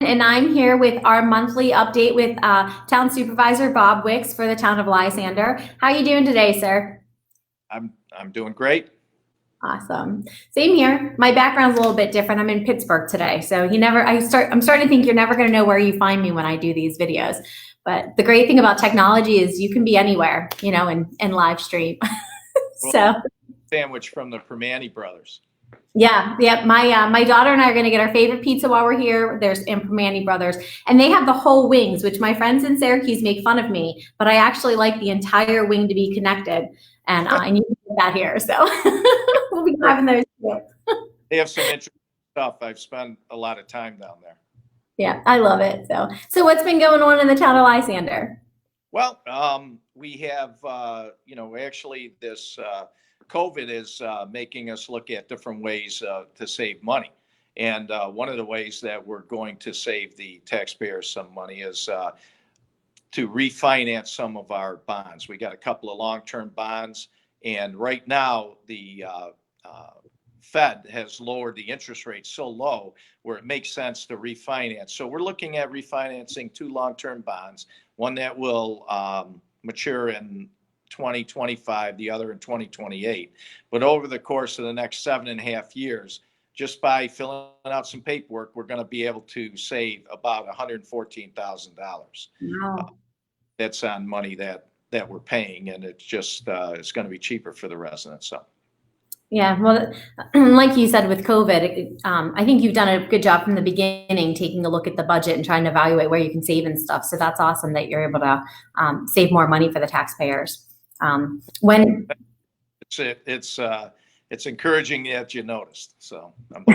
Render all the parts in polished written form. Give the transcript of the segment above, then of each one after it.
And I'm here with our monthly update with Town Supervisor Bob Wicks for the Town of Lysander. How are you doing today, sir? I'm doing great. Awesome. Same here. My background's a little bit different. I'm in Pittsburgh today, so I'm starting to think you're never going to know where you find me when I do these videos. But the great thing about technology is you can be anywhere, and live stream. Well, So. sandwich from the Permani brothers. Yeah. My daughter and I are going to get our favorite pizza while we're here. There's Manny Brothers, and they have the whole wings, which my friends in Syracuse make fun of me, but I actually like the entire wing to be connected, and you can get that here. So we'll be having those too. They have some interesting stuff. I've spent a lot of time down there. Yeah, I love it. So what's been going on in the town of Lysander? Well, we have, actually this COVID is making us look at different ways to save money. And one of the ways that we're going to save the taxpayers some money is to refinance some of our bonds. We got a couple of long-term bonds, and right now the Fed has lowered the interest rate so low where it makes sense to refinance. So we're looking at refinancing two long-term bonds, one that will mature in 2025, the other in 2028. But over the course of the next 7.5 years, just by filling out some paperwork, we're going to be able to save about $114,000. Wow. That's on money that we're paying, and it's just it's going to be cheaper for the residents. So. Yeah, well, like you said with COVID, I think you've done a good job from the beginning, taking a look at the budget and trying to evaluate where you can save and stuff. So that's awesome that you're able to save more money for the taxpayers. When it's encouraging that you noticed. So I'm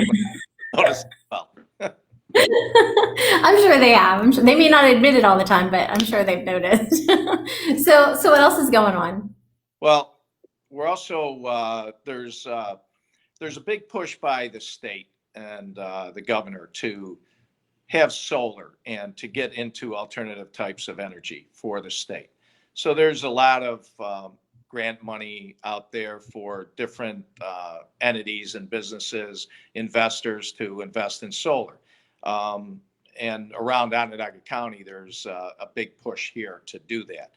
noticed well. I'm sure they have. I'm sure they may not admit it all the time, but I'm sure they've noticed. So what else is going on? Well, we're also there's a big push by the state and the governor to have solar and to get into alternative types of energy for the state. So there's a lot of grant money out there for different entities and businesses, investors to invest in solar. And around Onondaga County, there's a big push here to do that.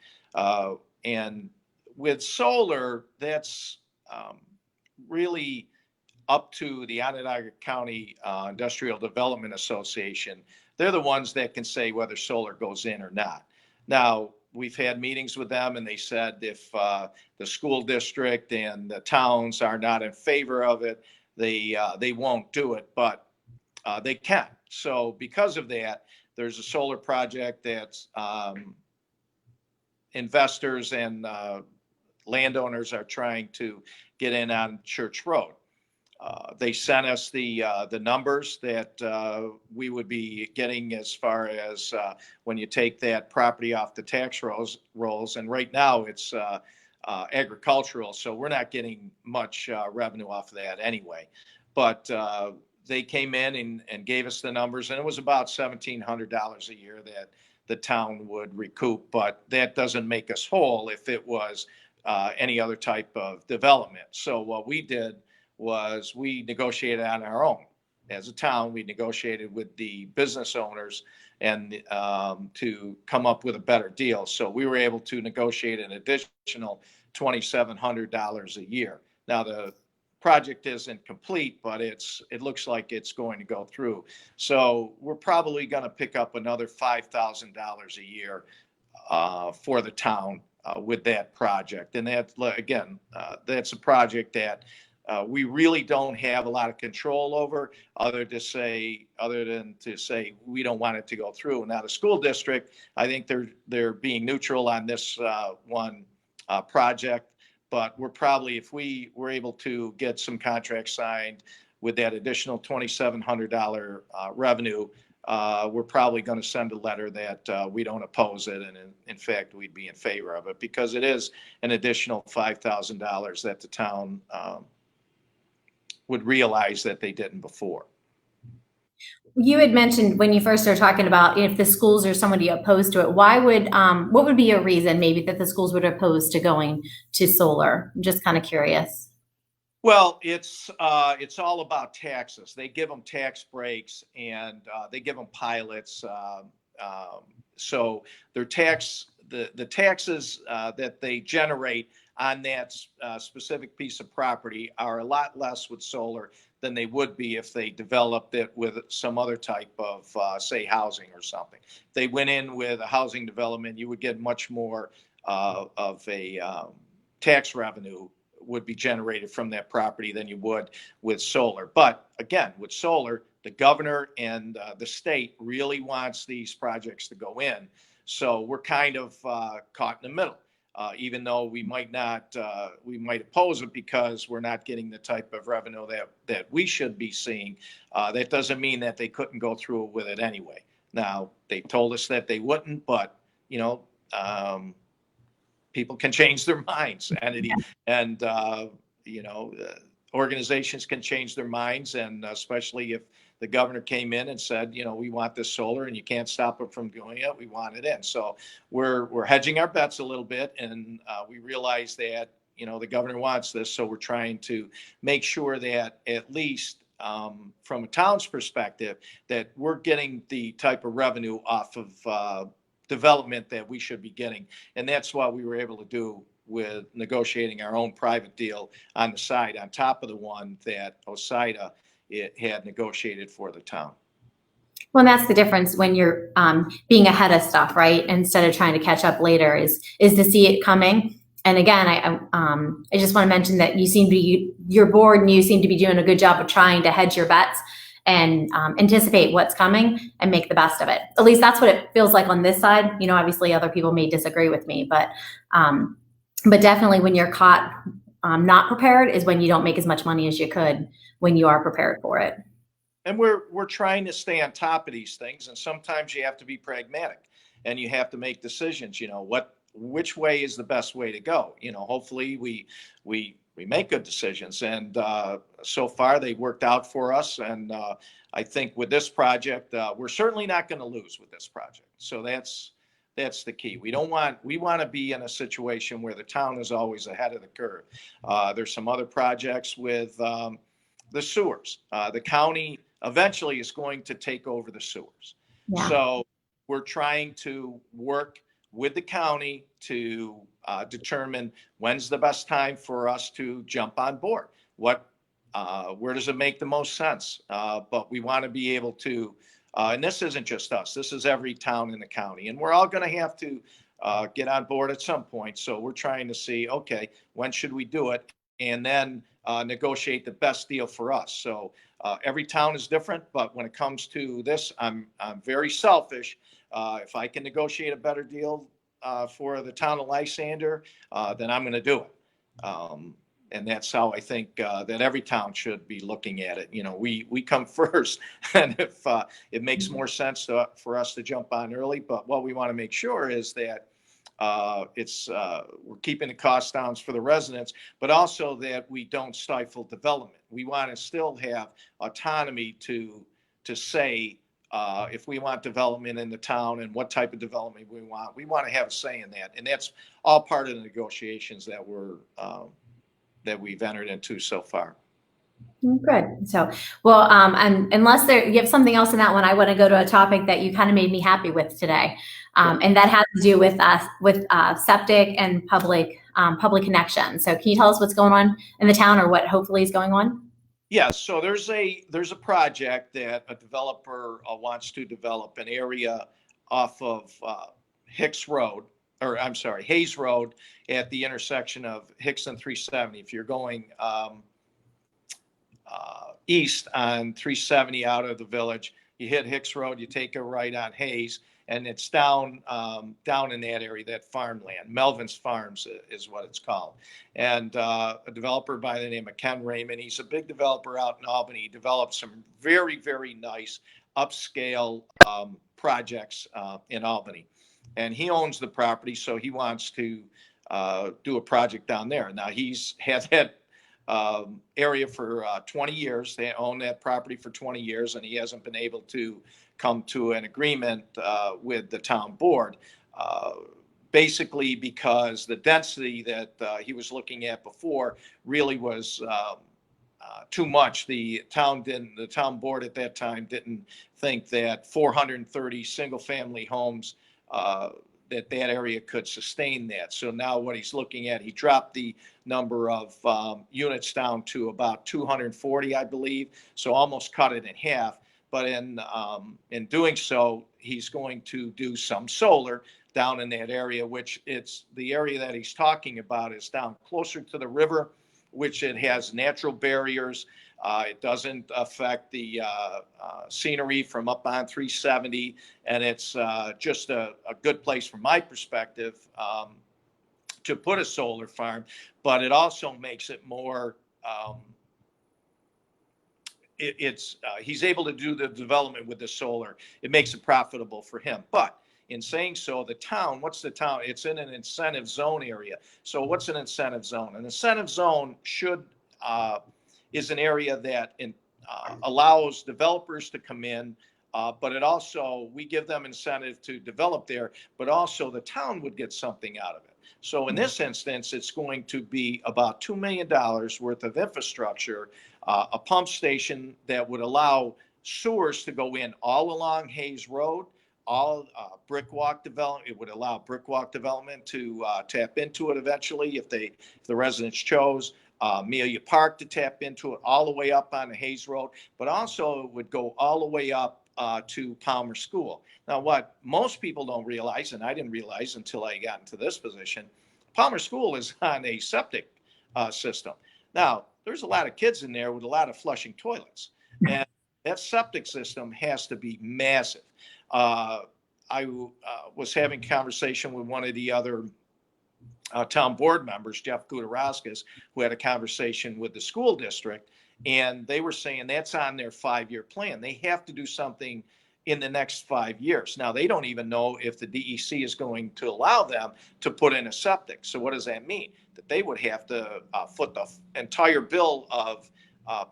And with solar, that's really up to the Onondaga County Industrial Development Association. They're the ones that can say whether solar goes in or not. Now, we've had meetings with them, and they said if the school district and the towns are not in favor of it, they won't do it, but they can. So because of that, there's a solar project that's investors and landowners are trying to get in on Church Road. They sent us the numbers that we would be getting as far as when you take that property off the tax rolls. And right now it's agricultural, so we're not getting much revenue off of that anyway. But they came in and gave us the numbers, and it was about $1,700 a year that the town would recoup. But that doesn't make us whole if it was any other type of development. So what we did was we negotiated on our own. As a town, we negotiated with the business owners and to come up with a better deal. So we were able to negotiate an additional $2,700 a year. Now the project isn't complete, but it looks like it's going to go through. So we're probably going to pick up another $5,000 a year for the town with that project. And that, again, that's a project that we really don't have a lot of control over, other than to say we don't want it to go through. Now the school district, I think they're being neutral on this one project, but we're probably, if we were able to get some contracts signed with that additional $2,700 revenue, we're probably going to send a letter that we don't oppose it, and in fact we'd be in favor of it, because it is an additional $5,000 that the town would realize that they didn't before. You had mentioned when you first started talking about if the schools or somebody opposed to it, what would be a reason maybe that the schools would oppose to going to solar? I'm just kind of curious. Well, it's all about taxes. They give them tax breaks and they give them pilots. So their the taxes that they generate on that specific piece of property are a lot less with solar than they would be if they developed it with some other type of, say, housing or something. If they went in with a housing development, you would get much more of a tax revenue would be generated from that property than you would with solar. But again, with solar, the governor and the state really wants these projects to go in. So we're kind of caught in the middle. Even though we might not, we might oppose it because we're not getting the type of revenue that we should be seeing. That doesn't mean that they couldn't go through with it anyway. Now, they told us that they wouldn't, but, you know, people can change their minds, and you know, organizations can change their minds, and especially if the governor came in and said, you know, we want this solar and you can't stop it from doing it, we want it in. So we're hedging our bets a little bit, and we realize that, you know, the governor wants this, so we're trying to make sure that at least from a town's perspective, that we're getting the type of revenue off of development that we should be getting. And that's what we were able to do with negotiating our own private deal on the side, on top of the one that OSIDA it had negotiated for the town. Well, and that's the difference when you're being ahead of stuff, right? Instead of trying to catch up later, is to see it coming. And again, I just want to mention that you seem to be, your board and you seem to be doing a good job of trying to hedge your bets and anticipate what's coming and make the best of it. At least that's what it feels like on this side. You know, obviously other people may disagree with me, but definitely when you're caught not prepared is when you don't make as much money as you could when you are prepared for it. And we're trying to stay on top of these things, and sometimes you have to be pragmatic and you have to make decisions, you know, which way is the best way to go. You know, hopefully we make good decisions, and so far they worked out for us. And I think with this project, we're certainly not going to lose with this project. So that's the key. We want to be in a situation where the town is always ahead of the curve. There's some other projects with the sewers. The county eventually is going to take over the sewers. Yeah. So we're trying to work with the county to determine when's the best time for us to jump on board. Where does it make the most sense? But we want to be able to, and this isn't just us, this is every town in the county, and we're all going to have to get on board at some point. So we're trying to see, okay, when should we do it? And then negotiate the best deal for us. So every town is different, but when it comes to this, I'm very selfish. If I can negotiate a better deal for the town of Lysander, then I'm going to do it. And that's how I think that every town should be looking at it. You know, we come first, and if it makes more sense for us to jump on early, but what we want to make sure is that we're keeping the cost down for the residents, but also that we don't stifle development. We want to still have autonomy to say if we want development in the town and what type of development we want. We want to have a say in that, and that's all part of the negotiations that we've entered into so far. Good. So, well, and unless you have something else in that one, I want to go to a topic that you kind of made me happy with today, and that has to do with septic and public connection. So, can you tell us what's going on in the town, or what hopefully is going on? Yes. So there's a project that a developer wants to develop an area off of Hayes Road at the intersection of Hicks and 370. If you're going east on 370 out of the village, you hit Hicks Road, you take a right on Hayes, and it's down in that area, that farmland. Melvin's Farms is what it's called. And a developer by the name of Ken Raymond, he's a big developer out in Albany. He developed some very, very nice upscale projects in Albany. And he owns the property, so he wants to do a project down there. Now, he's had that area for 20 years. They own that property for 20 years, and he hasn't been able to come to an agreement with the town board, basically because the density that he was looking at before really was too much. The town board at that time didn't think that 430 single-family homes, that area could sustain that. So now what he's looking at, he dropped the number of units down to about 240, I believe. So almost cut it in half. But in doing so, he's going to do some solar down in that area, which it's the area that he's talking about is down closer to the river, which it has natural barriers. It doesn't affect the scenery from up on 370. And it's just a good place from my perspective to put a solar farm, but it also makes it more, he's able to do the development with the solar. It makes it profitable for him. But in saying so, the town, what's the town? It's in an incentive zone area. So what's an incentive zone? An incentive zone is an area that allows developers to come in, but it also, we give them incentive to develop there, but also the town would get something out of it. So in this instance, it's going to be about $2 million worth of infrastructure, a pump station that would allow sewers to go in all along Hayes Road, all brick walk development. It would allow brick walk development to tap into it eventually if the residents chose. Amelia Park to tap into it all the way up on the Hayes Road, but also it would go all the way up to Palmer School. Now, what most people don't realize, and I didn't realize until I got into this position, Palmer School is on a septic system. Now, there's a lot of kids in there with a lot of flushing toilets, and that septic system has to be massive. I was having a conversation with one of the other town board members, Jeff Gutaraskis, who had a conversation with the school district, and they were saying that's on their 5-year plan. They have to do something in the next 5 years. Now, they don't even know if the DEC is going to allow them to put in a septic. So what does that mean? That they would have to foot the entire bill of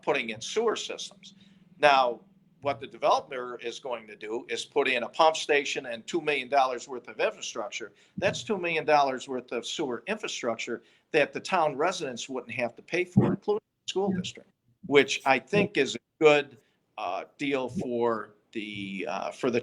putting in sewer systems. Now, what the developer is going to do is put in a pump station and $2 million worth of infrastructure. That's $2 million worth of sewer infrastructure that the town residents wouldn't have to pay for, including the school district, which I think is a good deal for the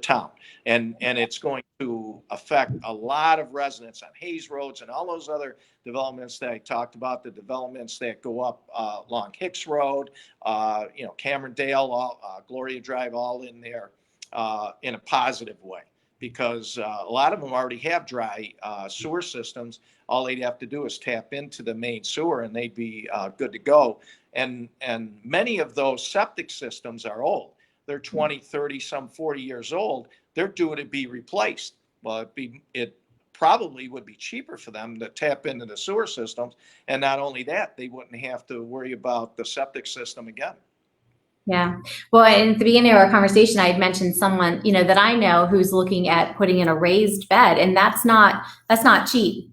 town. And it's going to affect a lot of residents on Hayes Roads and all those other developments that I talked about, the developments that go up along Hicks Road, Camerondale, Gloria Drive, all in there in a positive way, because a lot of them already have dry sewer systems. All they'd have to do is tap into the main sewer and they'd be good to go. And many of those septic systems are old. They're 20, 30, some 40 years old. They're due to be replaced. Well, it probably would be cheaper for them to tap into the sewer systems. And not only that, they wouldn't have to worry about the septic system again. Yeah. Well, at the beginning of our conversation, I had mentioned someone, that I know who's looking at putting in a raised bed, and that's not cheap,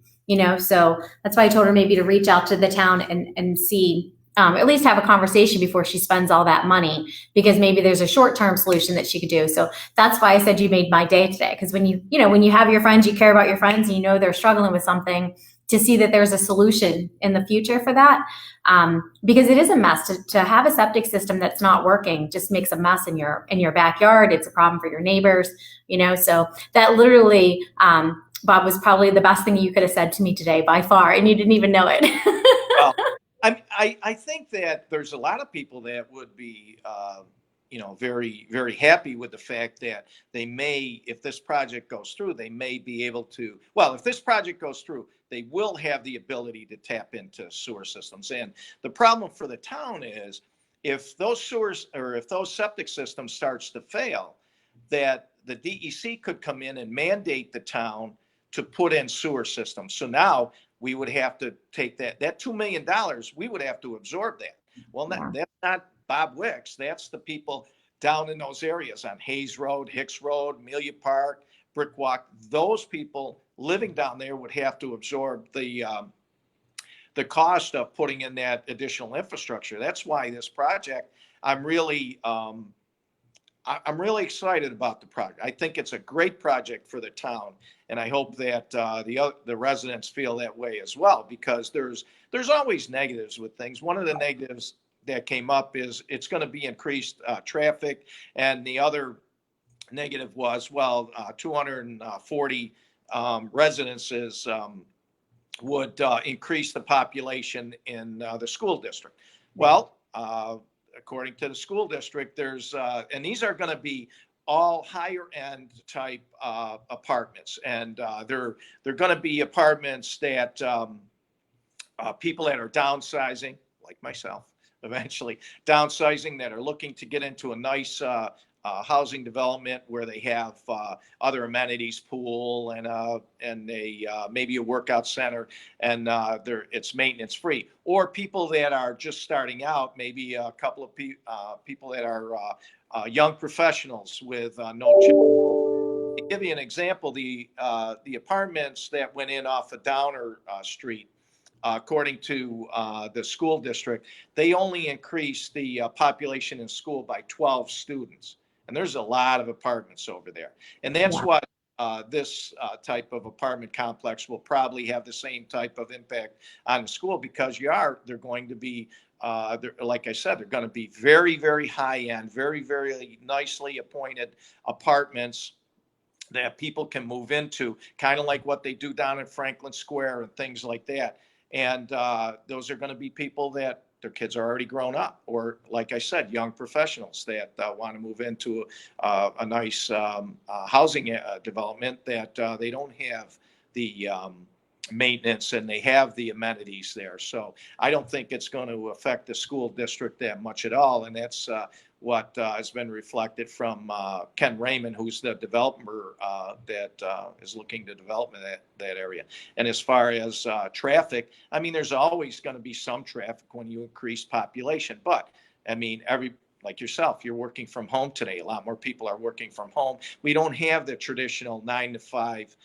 so that's why I told her maybe to reach out to the town and see, at least have a conversation before she spends all that money, because maybe there's a short-term solution that she could do. So that's why I said you made my day today. Because when you have your friends, you care about your friends, and they're struggling with something, to see that there's a solution in the future for that. Because it is a mess to have a septic system that's not working, just makes a mess in your backyard. It's a problem for your neighbors, so that literally, Bob, was probably the best thing you could have said to me today by far, and you didn't even know it. Well, I think that there's a lot of people that would be, very, very happy with the fact that they may, if this project goes through, they may be able to, well, if this project goes through, they will have the ability to tap into sewer systems. And the problem for the town is if those sewers or if those septic systems starts to fail, that the DEC could come in and mandate the town to put in sewer systems. So now we would have to take that $2 million, we would have to absorb that. Well, that's not Bob Wicks. That's the people down in those areas on Hayes Road, Hicks Road, Amelia Park, Brick Walk. Those people living down there would have to absorb the cost of putting in that additional infrastructure. That's why this project, I'm really excited about the project. I think it's a great project for the town, and I hope that the residents feel that way as well, because there's always negatives with things. One of the negatives that came up is it's going to be increased traffic. And the other negative was, well, 240 residences would increase the population in the school district. Well, according to the school district, there's, and these are going to be all higher end type apartments. And they're going to be apartments that people that are downsizing, like myself, eventually downsizing, that are looking to get into a nice housing development where they have other amenities, pool and a maybe a workout center, and it's maintenance free. Or people that are just starting out, maybe a couple of people that are young professionals with no children. To give you an example, the apartments that went in off of Downer Street, according to the school district, they only increased the population in school by 12 students. And there's a lot of apartments over there. And that's what this type of apartment complex will probably have the same type of impact on the school, because they're going to be, like I said, they're going to be very, very high end, very, very nicely appointed apartments that people can move into, kind of like what they do down in Franklin Square and things like that. And those are going to be people that their kids are already grown up, or like I said, young professionals that want to move into a nice housing development that they don't have the maintenance and they have the amenities there. So I don't think it's going to affect the school district that much at all. And that's what has been reflected from Ken Raymond, who's the developer that is looking to develop that area. And as far as traffic, I mean, there's always going to be some traffic when you increase population. But I mean, like yourself, you're working from home today. A lot more people are working from home. We don't have the traditional 9 to 5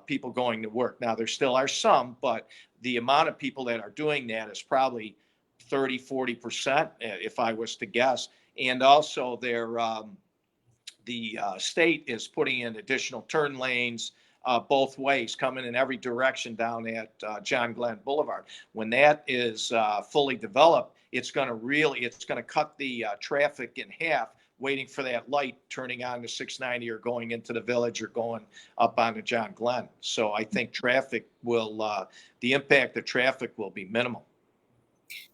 people going to work. Now, there still are some, but the amount of people that are doing that is probably 30-40%, if I was to guess. And also the state is putting in additional turn lanes both ways, coming in every direction down at John Glenn Boulevard. When that is fully developed, it's going to cut the traffic in half, waiting for that light turning on to 690 or going into the village or going up onto John Glenn. So I think the impact of traffic will be minimal.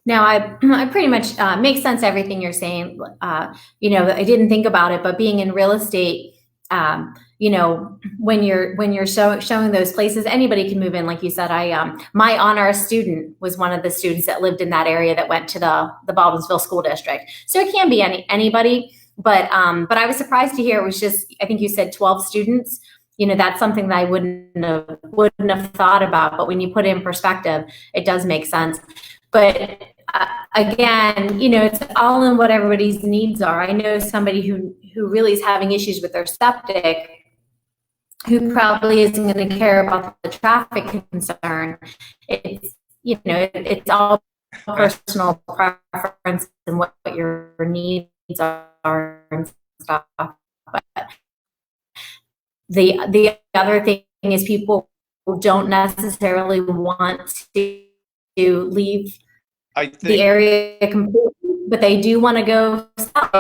Now, I pretty much makes sense everything you're saying. I didn't think about it, but being in real estate, when you're showing those places, anybody can move in. Like you said, my honor student was one of the students that lived in that area that went to the Baldwinsville School District. So it can be anybody, but I was surprised to hear it was just, I think you said 12 students. That's something that I wouldn't have thought about. But when you put it in perspective, it does make sense. But again, it's all in what everybody's needs are. I know somebody who really is having issues with their septic, who probably isn't going to care about the traffic concern. It's all personal preference and what your needs are and stuff. But the other thing is people don't necessarily want to leave the area completely, but they do want to go south.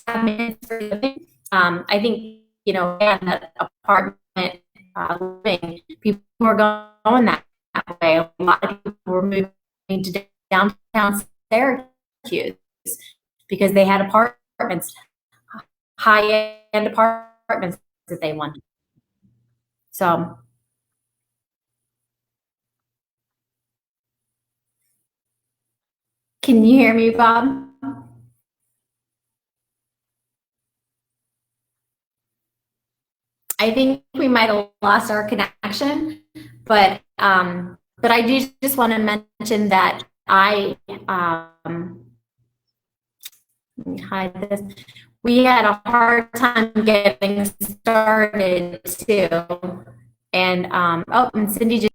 I think, that apartment living, people are going that way. A lot of people were moving to downtown Syracuse because they had apartments, high-end apartments that they wanted. So can you hear me, Bob? I think we might have lost our connection, but I do just want to mention that let me hide this. We had a hard time getting started too, and and Cindy just